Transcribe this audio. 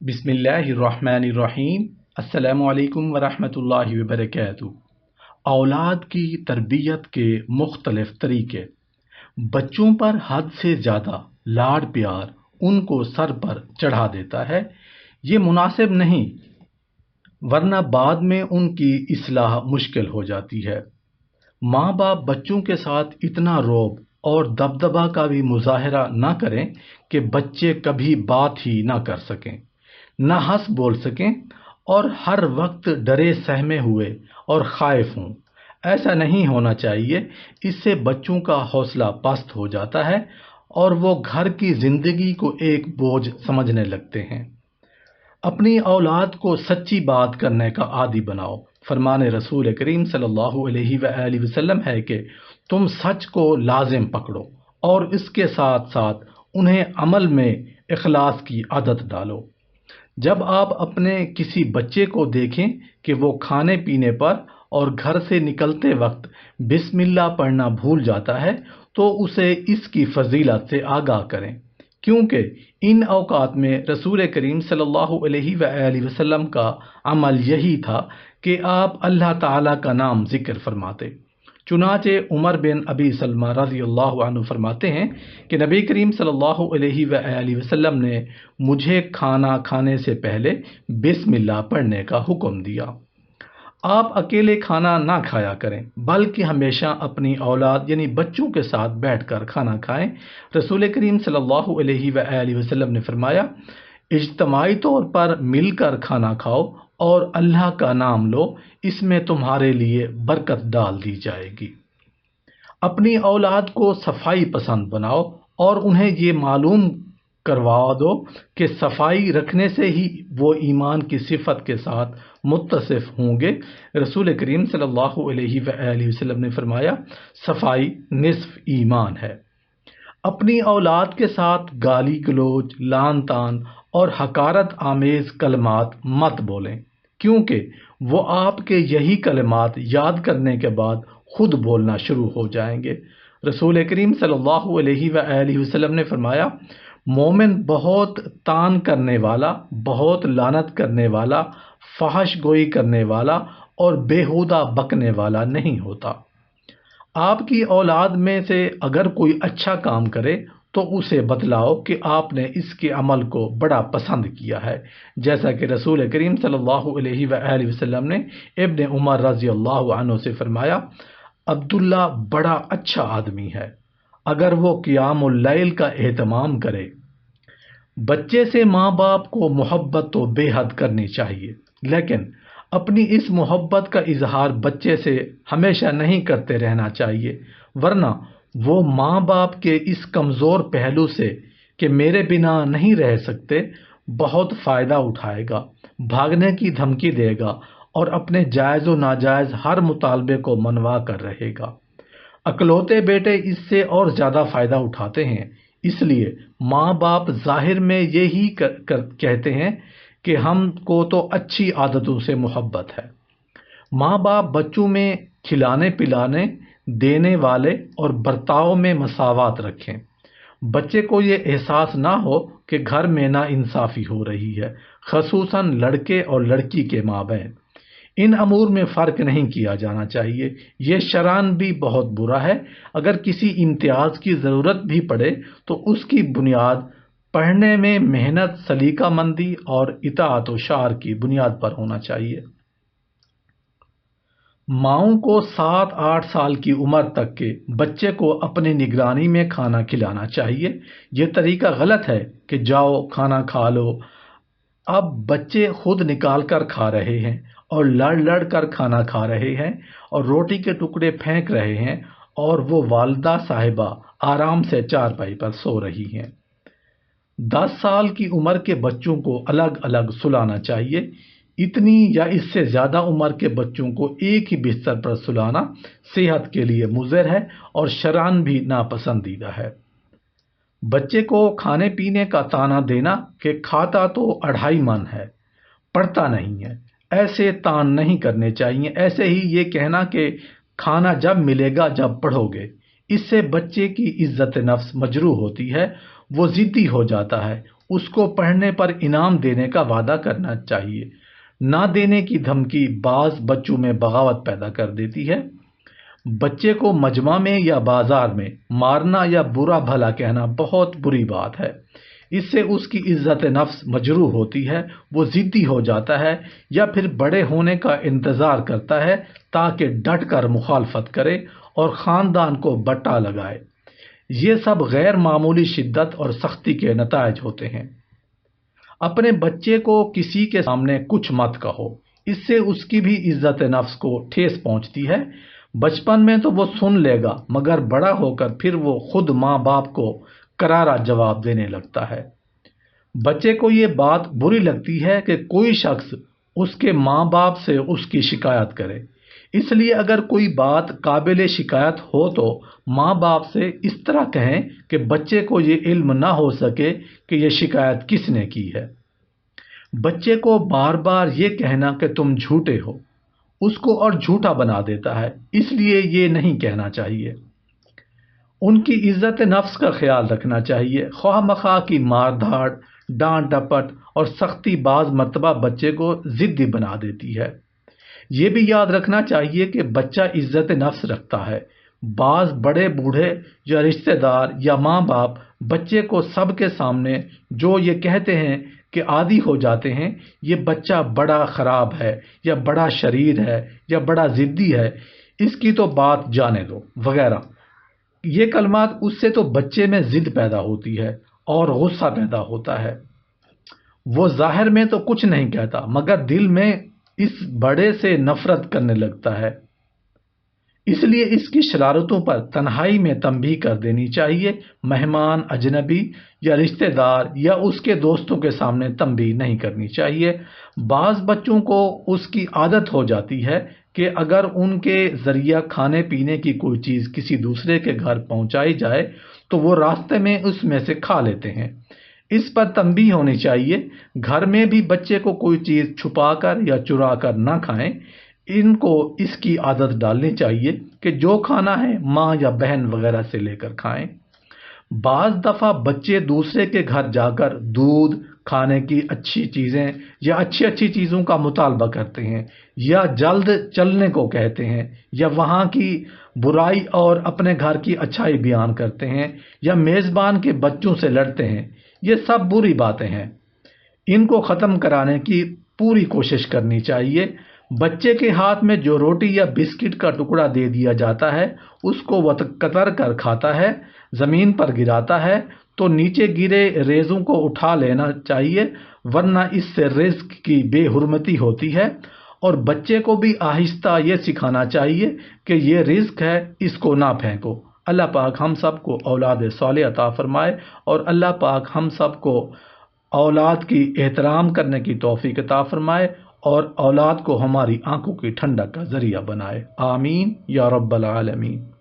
بسم اللہ الرحمن الرحیم۔ السلام علیکم ورحمۃ اللہ وبرکاتہ۔ اولاد کی تربیت کے مختلف طریقے۔ بچوں پر حد سے زیادہ لاڑ پیار ان کو سر پر چڑھا دیتا ہے، یہ مناسب نہیں، ورنہ بعد میں ان کی اصلاح مشکل ہو جاتی ہے۔ ماں باپ بچوں کے ساتھ اتنا رعب اور دبدبہ کا بھی مظاہرہ نہ کریں کہ بچے کبھی بات ہی نہ کر سکیں، نہ ہنس بول سکیں اور ہر وقت ڈرے سہمے ہوئے اور خائف ہوں۔ ایسا نہیں ہونا چاہیے، اس سے بچوں کا حوصلہ پست ہو جاتا ہے اور وہ گھر کی زندگی کو ایک بوجھ سمجھنے لگتے ہیں۔ اپنی اولاد کو سچی بات کرنے کا عادی بناؤ۔ فرمان رسول کریم صلی اللہ علیہ وآلہ وسلم ہے کہ تم سچ کو لازم پکڑو اور اس کے ساتھ ساتھ انہیں عمل میں اخلاص کی عادت ڈالو۔ جب آپ اپنے کسی بچے کو دیکھیں کہ وہ کھانے پینے پر اور گھر سے نکلتے وقت بسم اللہ پڑھنا بھول جاتا ہے تو اسے اس کی فضیلت سے آگاہ کریں، کیونکہ ان اوقات میں رسول کریم صلی اللہ علیہ وآلہ وسلم کا عمل یہی تھا کہ آپ اللہ تعالیٰ کا نام ذکر فرماتے۔ چنانچہ عمر بن ابی سلمہ رضی اللہ عنہ فرماتے ہیں کہ نبی کریم صلی اللہ علیہ وآلہ وسلم نے مجھے کھانا کھانے سے پہلے بسم اللہ پڑھنے کا حکم دیا۔ آپ اکیلے کھانا نہ کھایا کریں بلکہ ہمیشہ اپنی اولاد یعنی بچوں کے ساتھ بیٹھ کر کھانا کھائیں۔ رسول کریم صلی اللہ علیہ وآلہ وسلم نے فرمایا، اجتماعی طور پر مل کر کھانا کھاؤ اور اللہ کا نام لو، اس میں تمہارے لیے برکت ڈال دی جائے گی۔ اپنی اولاد کو صفائی پسند بناؤ اور انہیں یہ معلوم کروا دو کہ صفائی رکھنے سے ہی وہ ایمان کی صفت کے ساتھ متصف ہوں گے۔ رسول کریم صلی اللہ علیہ وآلہ وسلم نے فرمایا، صفائی نصف ایمان ہے۔ اپنی اولاد کے ساتھ گالی گلوچ، لعن طعن اور حقارت آمیز کلمات مت بولیں، کیونکہ وہ آپ کے یہی کلمات یاد کرنے کے بعد خود بولنا شروع ہو جائیں گے۔ رسول کریم صلی اللہ علیہ وآلہ وسلم نے فرمایا، مومن بہت طعن کرنے والا، بہت لعنت کرنے والا، فحش گوئی کرنے والا اور بیہودہ بکنے والا نہیں ہوتا۔ آپ کی اولاد میں سے اگر کوئی اچھا کام کرے تو اسے بتلاؤ کہ آپ نے اس کے عمل کو بڑا پسند کیا ہے، جیسا کہ رسول کریم صلی اللہ علیہ وآلہ وسلم نے ابن عمر رضی اللہ عنہ سے فرمایا، عبداللہ بڑا اچھا آدمی ہے اگر وہ قیام اللیل کا اہتمام کرے۔ بچے سے ماں باپ کو محبت تو بے حد کرنی چاہیے، لیکن اپنی اس محبت کا اظہار بچے سے ہمیشہ نہیں کرتے رہنا چاہیے، ورنہ وہ ماں باپ کے اس کمزور پہلو سے کہ میرے بنا نہیں رہ سکتے بہت فائدہ اٹھائے گا، بھاگنے کی دھمکی دے گا اور اپنے جائز و ناجائز ہر مطالبے کو منوا کر رہے گا۔ اکلوتے بیٹے اس سے اور زیادہ فائدہ اٹھاتے ہیں، اس لیے ماں باپ ظاہر میں یہی کہتے ہیں کہ ہم کو تو اچھی عادتوں سے محبت ہے۔ ماں باپ بچوں میں کھلانے پلانے، دینے والے اور برتاؤ میں مساوات رکھیں۔ بچے کو یہ احساس نہ ہو کہ گھر میں نا انصافی ہو رہی ہے، خصوصاً لڑکے اور لڑکی کے مابین۔ ان امور میں فرق نہیں کیا جانا چاہیے، یہ شرعاً بھی بہت برا ہے۔ اگر کسی امتیاز کی ضرورت بھی پڑے تو اس کی بنیاد پڑھنے میں محنت، سلیقہ مندی اور اطاعت و شعر کی بنیاد پر ہونا چاہیے۔ ماؤں کو 7-8 سال کی عمر تک کے بچے کو اپنی نگرانی میں کھانا کھلانا چاہیے۔ یہ طریقہ غلط ہے کہ جاؤ کھانا کھا لو۔ اب بچے خود نکال کر کھا رہے ہیں اور لڑ لڑ کر کھانا کھا رہے ہیں اور روٹی کے ٹکڑے پھینک رہے ہیں اور وہ والدہ صاحبہ آرام سے چارپائی پر سو رہی ہیں۔ 10 سال کی عمر کے بچوں کو الگ الگ سلانا چاہیے۔ اتنی یا اس سے زیادہ عمر کے بچوں کو ایک ہی بستر پر سلانا صحت کے لیے مضر ہے اور شرعاً بھی ناپسندیدہ ہے۔ بچے کو کھانے پینے کا طعنہ دینا کہ کھاتا تو 2.5 من ہے، پڑھتا نہیں ہے، ایسے طعن نہیں کرنے چاہیے۔ ایسے ہی یہ کہنا کہ کھانا جب ملے گا جب پڑھو گے، اس سے بچے کی عزت نفس مجروح ہوتی ہے، وہ ضدی ہو جاتا ہے، اس کو پڑھنے پر انعام دینے کا وعدہ کرنا چاہیے۔ نہ دینے کی دھمکی بعض بچوں میں بغاوت پیدا کر دیتی ہے۔ بچے کو مجمع میں یا بازار میں مارنا یا برا بھلا کہنا بہت بری بات ہے۔ اس سے اس کی عزت نفس مجروح ہوتی ہے، وہ ضدی ہو جاتا ہے یا پھر بڑے ہونے کا انتظار کرتا ہے تاکہ ڈٹ کر مخالفت کرے اور خاندان کو بٹا لگائے۔ یہ سب غیر معمولی شدت اور سختی کے نتائج ہوتے ہیں۔ اپنے بچے کو کسی کے سامنے کچھ مت کہو، اس سے اس کی بھی عزت نفس کو ٹھیس پہنچتی ہے۔ بچپن میں تو وہ سن لے گا، مگر بڑا ہو کر پھر وہ خود ماں باپ کو کرارا جواب دینے لگتا ہے۔ بچے کو یہ بات بری لگتی ہے کہ کوئی شخص اس کے ماں باپ سے اس کی شکایت کرے، اس لیے اگر کوئی بات قابل شکایت ہو تو ماں باپ سے اس طرح کہیں کہ بچے کو یہ علم نہ ہو سکے کہ یہ شکایت کس نے کی ہے۔ بچے کو بار بار یہ کہنا کہ تم جھوٹے ہو اس کو اور جھوٹا بنا دیتا ہے، اس لیے یہ نہیں کہنا چاہیے۔ ان کی عزت نفس کا خیال رکھنا چاہیے۔ خواہ مخواہ کی مار دھاڑ، ڈانٹ ڈپٹ اور سختی بعض مرتبہ بچے کو ضدی بنا دیتی ہے۔ یہ بھی یاد رکھنا چاہیے کہ بچہ عزت نفس رکھتا ہے۔ بعض بڑے بوڑھے یا رشتہ دار یا ماں باپ بچے کو سب کے سامنے جو یہ کہتے ہیں کہ عادی ہو جاتے ہیں، یہ بچہ بڑا خراب ہے یا بڑا شریر ہے یا بڑا ضدی ہے، اس کی تو بات جانے دو وغیرہ۔ یہ کلمات اس سے تو بچے میں ضد پیدا ہوتی ہے اور غصہ پیدا ہوتا ہے۔ وہ ظاہر میں تو کچھ نہیں کہتا مگر دل میں اس بڑے سے نفرت کرنے لگتا ہے۔ اس لیے اس کی شرارتوں پر تنہائی میں تنبیہ کر دینی چاہیے۔ مہمان، اجنبی یا رشتہ دار یا اس کے دوستوں کے سامنے تنبیہ نہیں کرنی چاہیے۔ بعض بچوں کو اس کی عادت ہو جاتی ہے کہ اگر ان کے ذریعہ کھانے پینے کی کوئی چیز کسی دوسرے کے گھر پہنچائی جائے تو وہ راستے میں اس میں سے کھا لیتے ہیں۔ اس پر تنبیہ ہونی چاہیے۔ گھر میں بھی بچے کو کوئی چیز چھپا کر یا چرا کر نہ کھائیں۔ ان کو اس کی عادت ڈالنی چاہیے کہ جو کھانا ہے ماں یا بہن وغیرہ سے لے کر کھائیں۔ بعض دفعہ بچے دوسرے کے گھر جا کر دودھ، کھانے کی اچھی چیزیں یا اچھی اچھی چیزوں کا مطالبہ کرتے ہیں یا جلد چلنے کو کہتے ہیں یا وہاں کی برائی اور اپنے گھر کی اچھائی بیان کرتے ہیں یا میزبان کے بچوں سے لڑتے ہیں۔ یہ سب بری باتیں ہیں، ان کو ختم کرانے کی پوری کوشش کرنی چاہیے۔ بچے کے ہاتھ میں جو روٹی یا بسکٹ کا ٹکڑا دے دیا جاتا ہے اس کو وہ کتر کر کھاتا ہے، زمین پر گراتا ہے تو نیچے گرے ریزوں کو اٹھا لینا چاہیے، ورنہ اس سے رزق کی بے حرمتی ہوتی ہے۔ اور بچے کو بھی آہستہ یہ سکھانا چاہیے کہ یہ رزق ہے، اس کو نہ پھینکو۔ اللہ پاک ہم سب کو اولاد صالح عطا فرمائے اور اللہ پاک ہم سب کو اولاد کی احترام کرنے کی توفیق عطا فرمائے اور اولاد کو ہماری آنکھوں کی ٹھنڈک کا ذریعہ بنائے۔ آمین یا رب العالمین۔